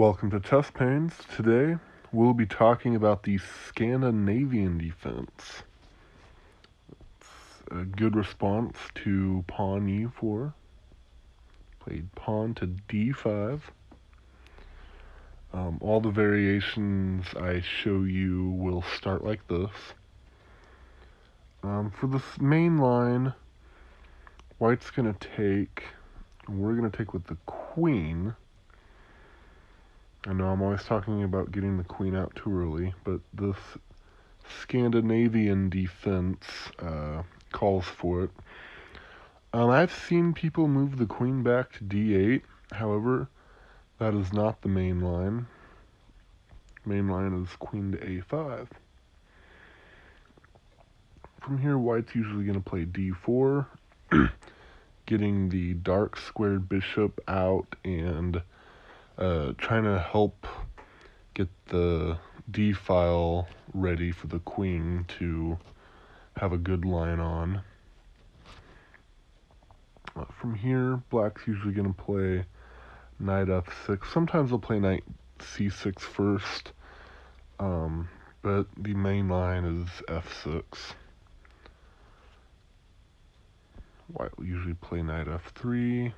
Welcome to Chess Pains. Today we'll be talking about the Scandinavian defense. It's a good response to pawn e4. Played pawn to d5. All the variations I show you will start like this. For this main line, white's going to take, we're going to take with the queen. I know I'm always talking about getting the queen out too early, but this Scandinavian defense calls for it. I've seen people move the queen back to d8. However, that is not the main line. Main line is queen to a5. From here, white's usually going to play d4, getting the dark squared bishop out and trying to help get the d file ready for the queen to have a good line on. From here, black's usually going to play knight f6. Sometimes they'll play knight c6 first, but the main line is f6. White will usually play knight f3,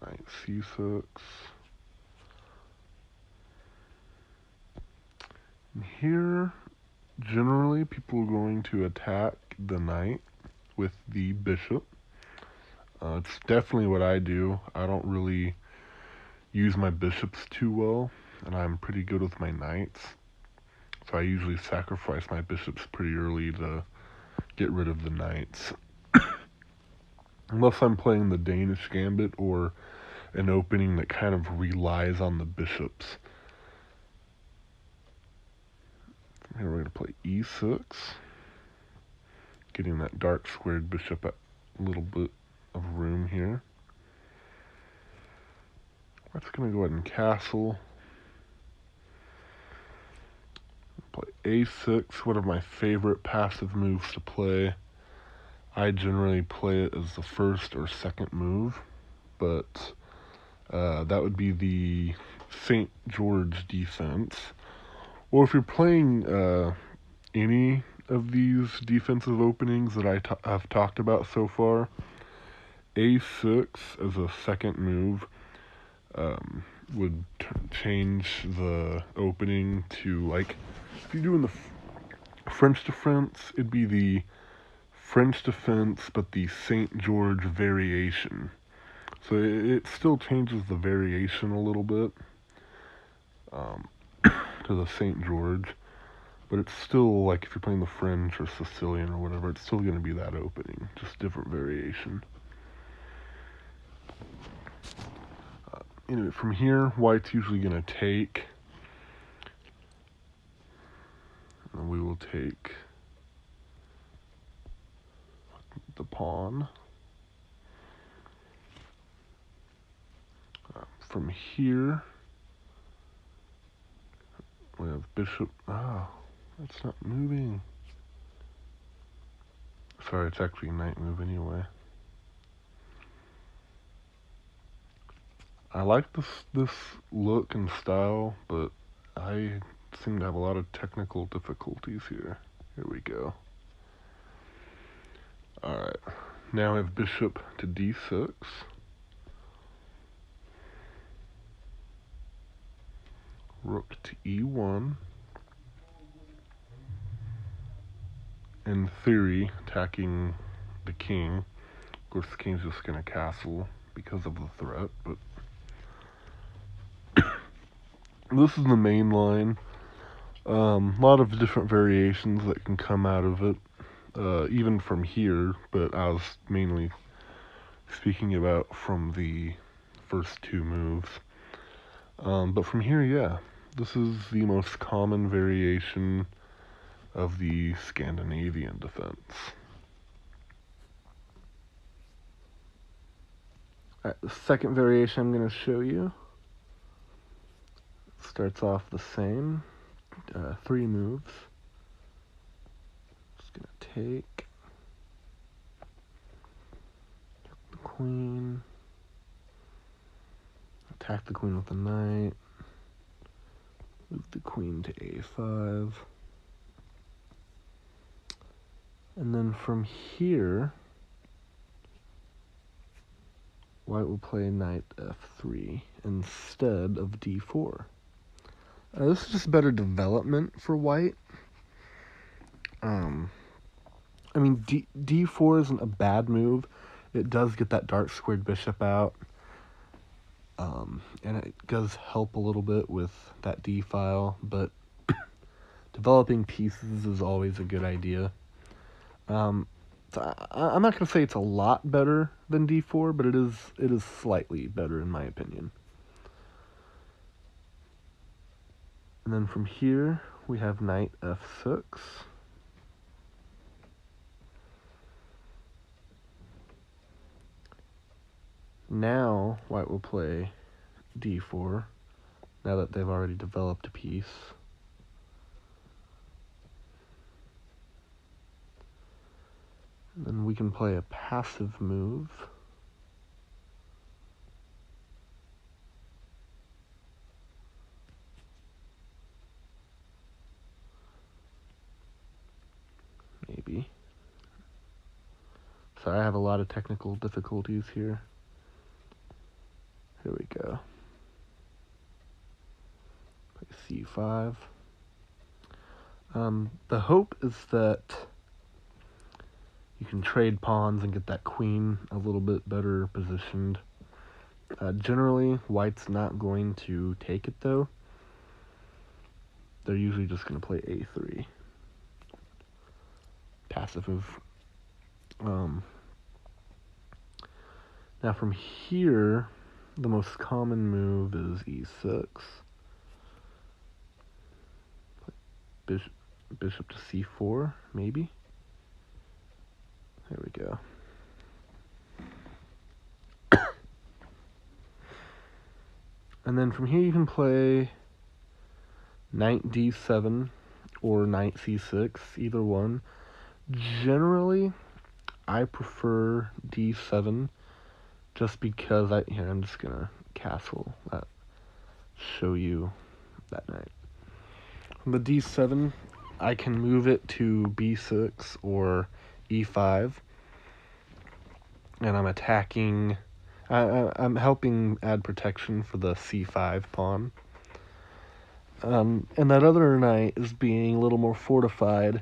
knight c6. And here, generally, people are going to attack the knight with the bishop. It's definitely what I do. I don't really use my bishops too well, and I'm pretty good with my knights. So I usually sacrifice my bishops pretty early to get rid of the knights. Unless I'm playing the Danish gambit or an opening that kind of relies on the bishops. From here we're going to play e6. Getting that dark squared bishop a little bit of room here. That's going to go ahead and castle. Play a6, one of my favorite passive moves to play. I generally play it as the first or second move, but that would be the St. George defense. Or if you're playing any of these defensive openings that I have talked about so far, a6 as a second move would change the opening to, like, if you're doing the French defense, it'd be the French defense, but the St. George variation. So it still changes the variation a little bit to the St. George, but it's still, like, if you're playing the French or Sicilian or whatever, it's still going to be that opening, just different variation. Anyway, from here, white's usually going to take, and we will take the pawn. From here, we have bishop. That's not moving. Sorry, it's actually a knight move anyway. I like this look and style, but I seem to have a lot of technical difficulties here. Here we go. Alright, now I have bishop to d6. Rook to e1. In theory, attacking the king. Of course, the king's just going to castle because of the threat, but this is the main line. A lot of different variations that can come out of it, even from here, but I was mainly speaking about from the first two moves. But from here, yeah, this is the most common variation of the Scandinavian defense. Alright, the second variation I'm going to show you starts off the same, 3 moves. Just going to take the queen, attack the queen with the knight. Move the queen to a5. And then from here, white will play knight f3 instead of d4. This is just better development for white. I mean, d4 isn't a bad move. It does get that dark squared bishop out. And it does help a little bit with that d file, but developing pieces is always a good idea. So I'm not going to say it's a lot better than d4, but it is slightly better in my opinion. And then from here, we have knight f6. Now, white will play d4, now that they've already developed a piece. And then we can play a passive move. Maybe. Sorry, I have a lot of technical difficulties here. Here we go. Play c5. The hope is that you can trade pawns and get that queen a little bit better positioned. Generally, white's not going to take it though. They're usually just going to play a3. Passive move. Now from here, the most common move is e6. Bishop to c4, maybe. There we go. And then from here you can play knight d7 or knight c6, either one. Generally, I prefer d7 just because I'm just gonna castle that, show you that knight. From the d7, I can move it to b6 or e5, and I'm attacking. I'm helping add protection for the c5 pawn. And that other knight is being a little more fortified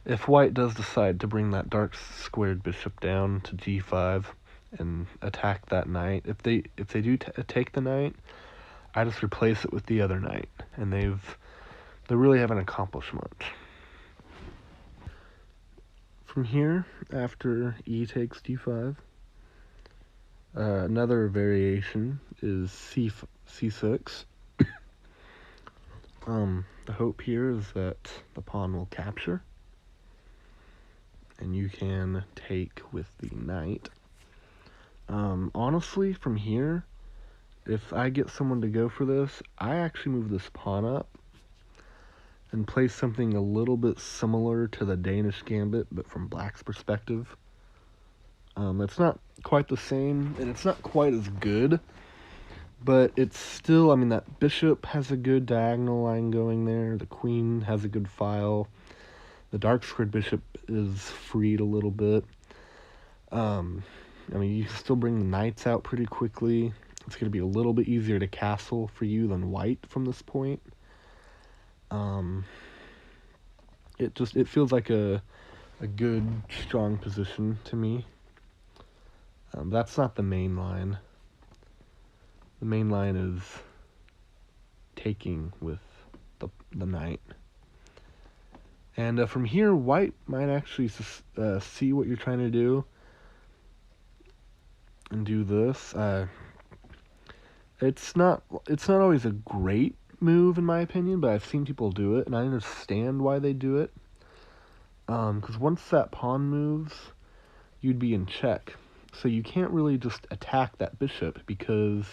if white does decide to bring that dark squared bishop down to g5 and attack that knight. If they do take the knight, I just replace it with the other knight, and they really haven't accomplished much. From here, after e takes d5, another variation is c6. The hope here is that the pawn will capture, and you can take with the knight. Honestly, from here, if I get someone to go for this, I actually move this pawn up and play something a little bit similar to the Danish gambit, but from black's perspective. It's not quite the same, and it's not quite as good, but it's still, I mean, that bishop has a good diagonal line going there, the queen has a good file, the dark squared bishop is freed a little bit. I mean, you can still bring the knights out pretty quickly. It's going to be a little bit easier to castle for you than white from this point. It feels like a good, strong position to me. That's not the main line. The main line is taking with the knight. And from here, white might actually see what you're trying to do and do this. It's not always a great move in my opinion, but I've seen people do it, and I understand why they do it. Because once that pawn moves, you'd be in check. So you can't really just attack that bishop because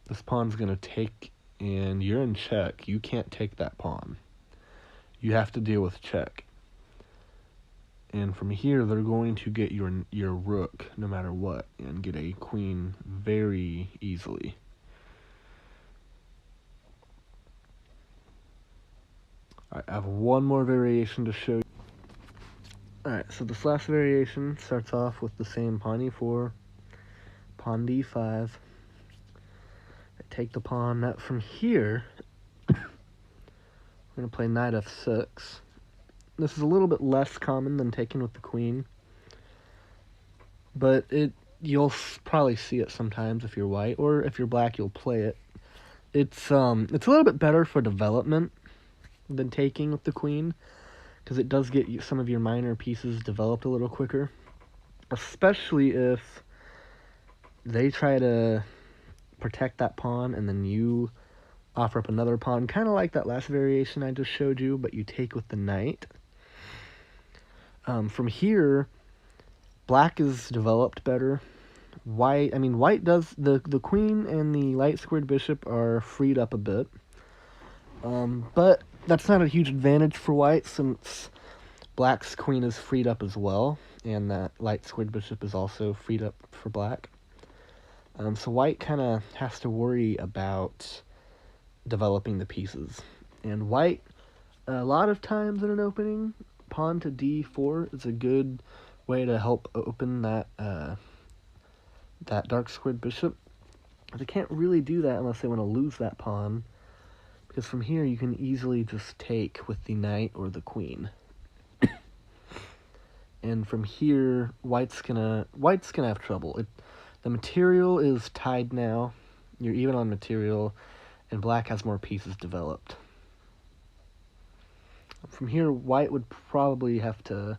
this pawn's going to take, and you're in check. You can't take that pawn. You have to deal with check. And from here, they're going to get your rook no matter what, and get a queen very easily. I have one more variation to show you. Alright, so this last variation starts off with the same pawn e4, pawn d5. I take the pawn. Now from here, we're going to play knight f6. This is a little bit less common than taking with the queen, but you'll probably see it sometimes if you're white, or if you're black, you'll play it. It's a little bit better for development than taking with the queen, because it does get some of your minor pieces developed a little quicker, especially if they try to protect that pawn and then you offer up another pawn, kind of like that last variation I just showed you, but you take with the knight. From here, black is developed better. White does, the queen and the light squared bishop are freed up a bit, but that's not a huge advantage for white, since black's queen is freed up as well, and that light squared bishop is also freed up for black. So white kind of has to worry about developing the pieces. And white, a lot of times in an opening, pawn to d4 is a good way to help open that that dark squared bishop. But they can't really do that unless they want to lose that pawn, because from here you can easily just take with the knight or the queen. And from here, white's gonna have trouble. The material is tied now. You're even on material, and black has more pieces developed. From here, white would probably have to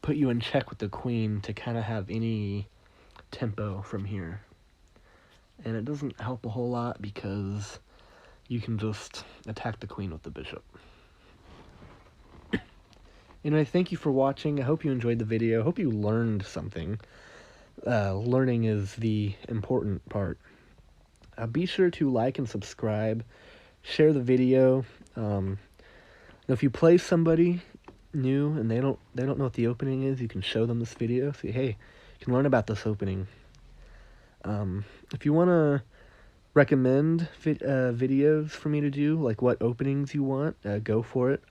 put you in check with the queen to kind of have any tempo from here. And it doesn't help a whole lot, because you can just attack the queen with the bishop. Anyway, thank you for watching. I hope you enjoyed the video. I hope you learned something. Learning is the important part. Be sure to like and subscribe. Share the video. If you play somebody new and they don't know what the opening is, you can show them this video. Say, hey, you can learn about this opening. If you want to recommend videos for me to do, like what openings you want, go for it.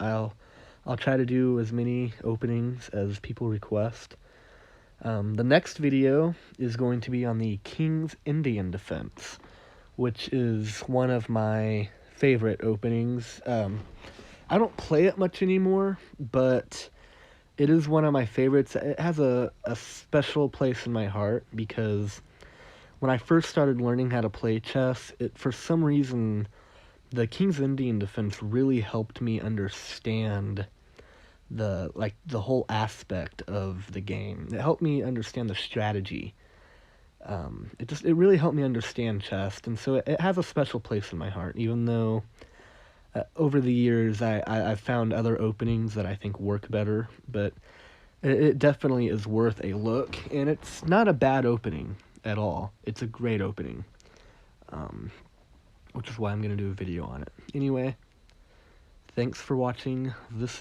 I'll try to do as many openings as people request. The next video is going to be on the King's Indian defense, which is one of my favorite openings. I don't play it much anymore, but it is one of my favorites. It has a special place in my heart, because when I first started learning how to play chess, for some reason, the King's Indian defense really helped me understand the whole aspect of the game. It helped me understand the strategy. It really helped me understand chess, and so it has a special place in my heart, even though over the years I've found other openings that I think work better, but it definitely is worth a look, and it's not a bad opening at all. It's a great opening, which is why I'm going to do a video on it. Anyway, thanks for watching this video.